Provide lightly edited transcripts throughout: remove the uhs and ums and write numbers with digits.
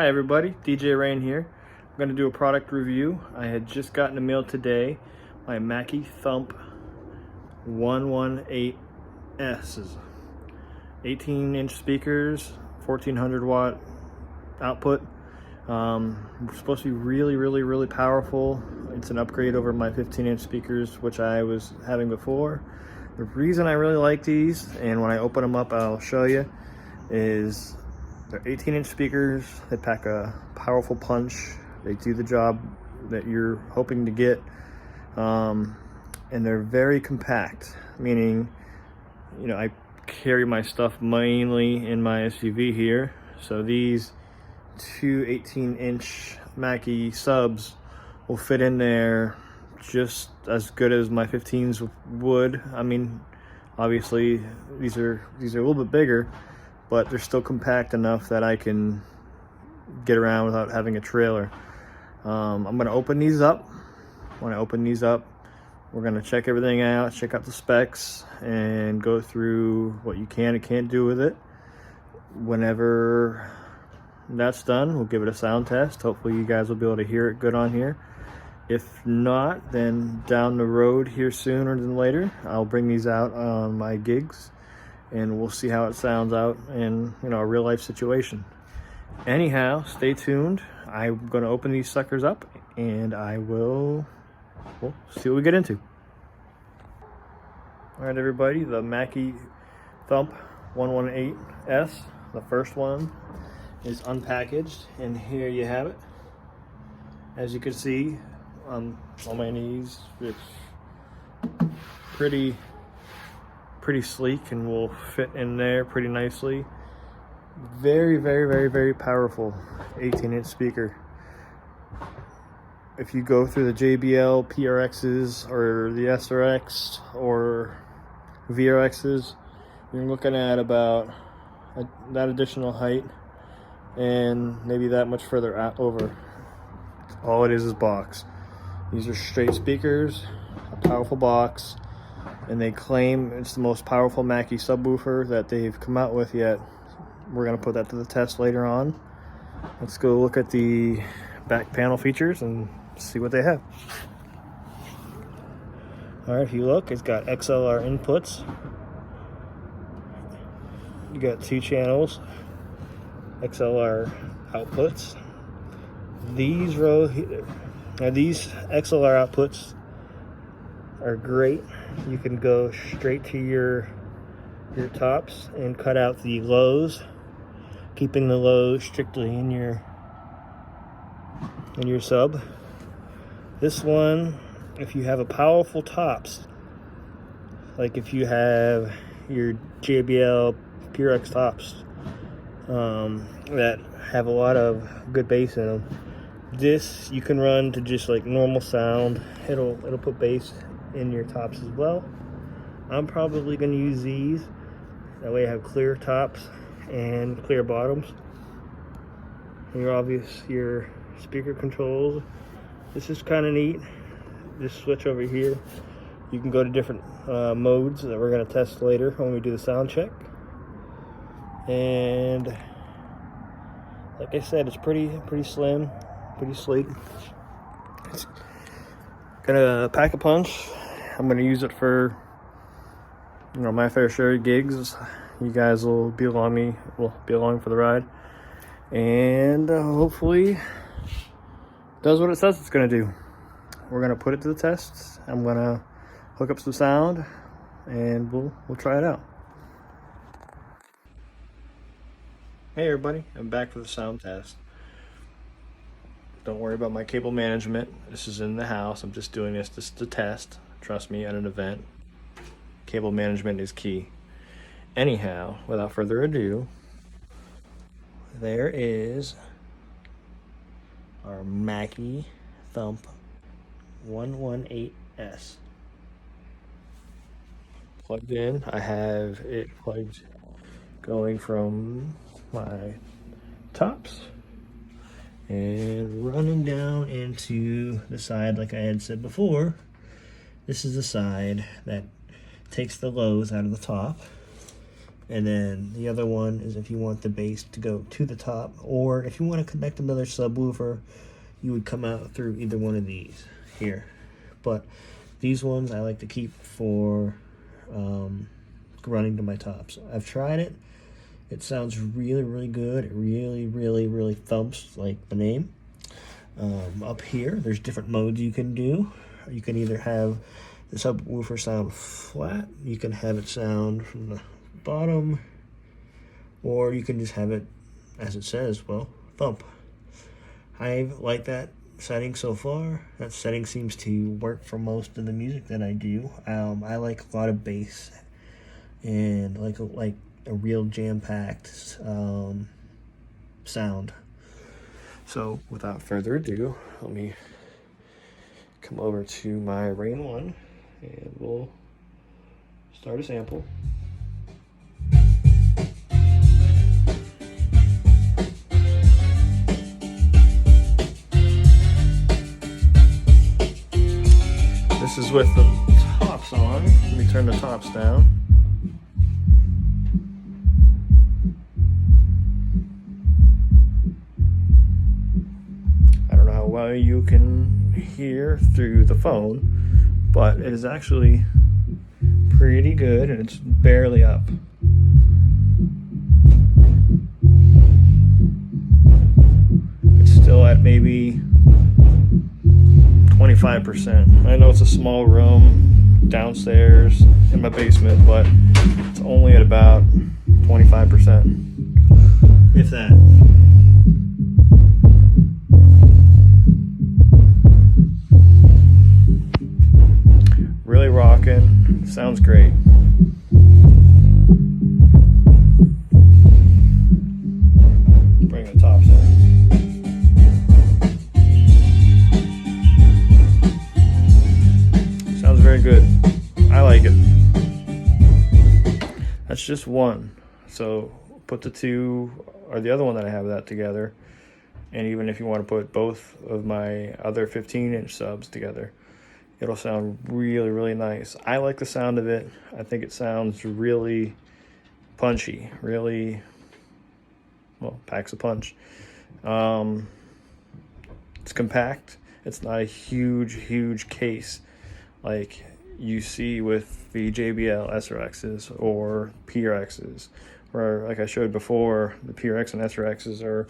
Hi everybody, DJ Rain here. I'm going to do a product review. I had just gotten the mail today my Mackie Thump 118s. 18-inch speakers, 1400 watt output. Supposed to be really powerful. It's an upgrade over my 15-inch speakers, which I was having before. The reason I really like these, and when I open them up I'll show you, is they're 18-inch speakers. They pack a powerful punch. They do the job that you're hoping to get, and they're very compact, meaning, you know, I carry my stuff mainly in my SUV here, so these two 18-inch Mackie subs will fit in there just as good as my 15s would. I mean, obviously these are a little bit bigger, but they're still compact enough that I can get around without having a trailer. I'm going to open these up. When I open these up, we're going to check everything out, check out the specs, and go through what you can and can't do with it. Whenever that's done, we'll give it a sound test. Hopefully you guys will be able to hear it good on here. If not, then down the road here sooner than later, I'll bring these out on my gigs, and we'll see how it sounds out in, you know, a real life situation. Anyhow, stay tuned. I'm going to open these suckers up, and we'll see what we get into. All right, everybody, the Mackie Thump 118s, the first one is unpackaged, and here you have it. As you can see on my knees, it's pretty sleek and will fit in there pretty nicely. Very powerful 18-inch speaker. If you go through the JBL PRXs or the SRX or VRXs, you're looking at about that additional height and maybe that much further over. All it is box. These are straight speakers, a powerful box, and they claim it's the most powerful Mackie subwoofer that they've come out with yet. We're going to put that to the test later on. Let's go look at the back panel features and see what they have. Alright, if you look, it's got XLR inputs. You got 2 channels, XLR outputs. These XLR outputs are great. You can go straight to your tops and cut out the lows, keeping the lows strictly in your sub. This one, if you have a powerful tops, like if you have your JBL PRX tops that have a lot of good bass in them, this you can run to just like normal sound. It'll put bass in your tops as well. I'm probably going to use these. That way I have clear tops and clear bottoms. And your speaker controls. This is kind of neat. This switch over here, you can go to different modes that we're going to test later when we do the sound check. And like I said, it's pretty slim, pretty sleek. It's gonna pack a punch. I'm gonna use it for, you know, my fair share of gigs. You guys will be along for the ride, and hopefully does what it says it's gonna do. We're gonna put it to the test. I'm gonna hook up some sound, and we'll try it out. Hey everybody, I'm back for the sound test. Don't worry about my cable management. This is in the house. I'm just doing this just to test. Trust me, at an event, cable management is key. Anyhow, without further ado, there is our Mackie Thump 118s. Plugged in. I have it plugged going from my tops and running down into the side. Like I had said before, this is the side that takes the lows out of the top, And then the other one is if you want the bass to go to the top, or if you want to connect another subwoofer, you would come out through either one of these here. But these ones I like to keep for running to my tops. I've tried it. It sounds really, really good. It really, really, really thumps like the name. Up here, there's different modes you can do. You can either have the subwoofer sound flat, you can have it sound from the bottom, or you can just have it, as it says, well, thump. I like that setting so far. That setting seems to work for most of the music that I do. I like a lot of bass and like a real jam-packed sound. So without further ado, let me come over to my Rain 1 and we'll start a sample. This is with the tops on. Let me turn the tops down. I don't know how well you can hear through the phone, but it is actually pretty good and it's barely up. It's still at maybe 25%. I know it's a small room downstairs in my basement, but it's only at about 25%, if that. Really rocking. Sounds great. Bring the tops in. Very good. I like it. That's just one. So put the two or the other one that I have that together, and even if you want to put both of my other 15-inch subs together, it'll sound really, really nice. I like the sound of it. I think it sounds really punchy, really, well, packs a punch. It's compact. It's not a huge case like you see with the JBL SRXs or PRXs, where, like I showed before, the PRX and SRXs are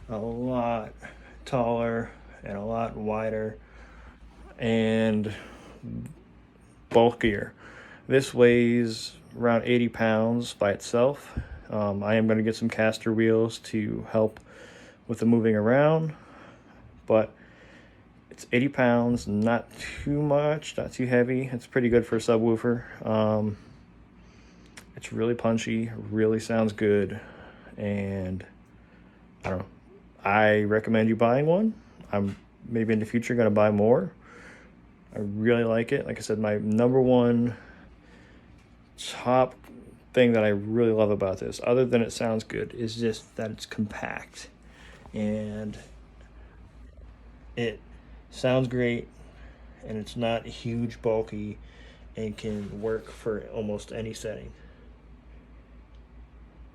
a lot taller and a lot wider and bulkier. This weighs around 80 pounds by itself. I am going to get some caster wheels to help with the moving around, but it's 80 pounds, not too much, not too heavy. It's pretty good for a subwoofer. It's really punchy, really sounds good, and I don't know. I recommend you buying one. I'm maybe in the future going to buy more. I really like it. Like I said, my number one top thing that I really love about this, other than it sounds good, is just that it's compact and it sounds great, and it's not huge, bulky, and can work for almost any setting.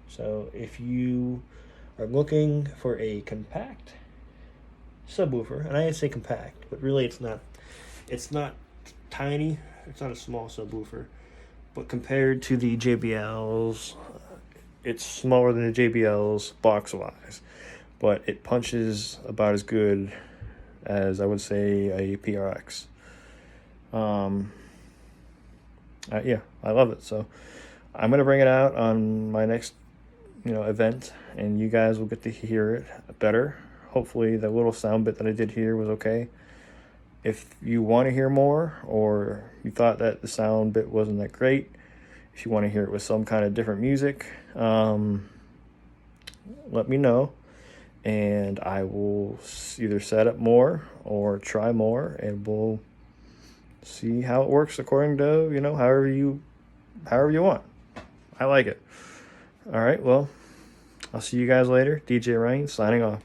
So if you are looking for a compact subwoofer, and I say compact, but really it's not tiny, it's not a small subwoofer, but compared to the JBLs, it's smaller than the JBLs box wise, but it punches about as good as I would say a PRX. Yeah, I love it. So I'm gonna bring it out on my next, event, and you guys will get to hear it better. Hopefully, the little sound bit that I did here was okay. If you want to hear more, or you thought that the sound bit wasn't that great, if you want to hear it with some kind of different music, let me know. And I will either set up more or try more, and we'll see how it works according to, however you want. I like it. All right, well, I'll see you guys later. DJ Rain signing off.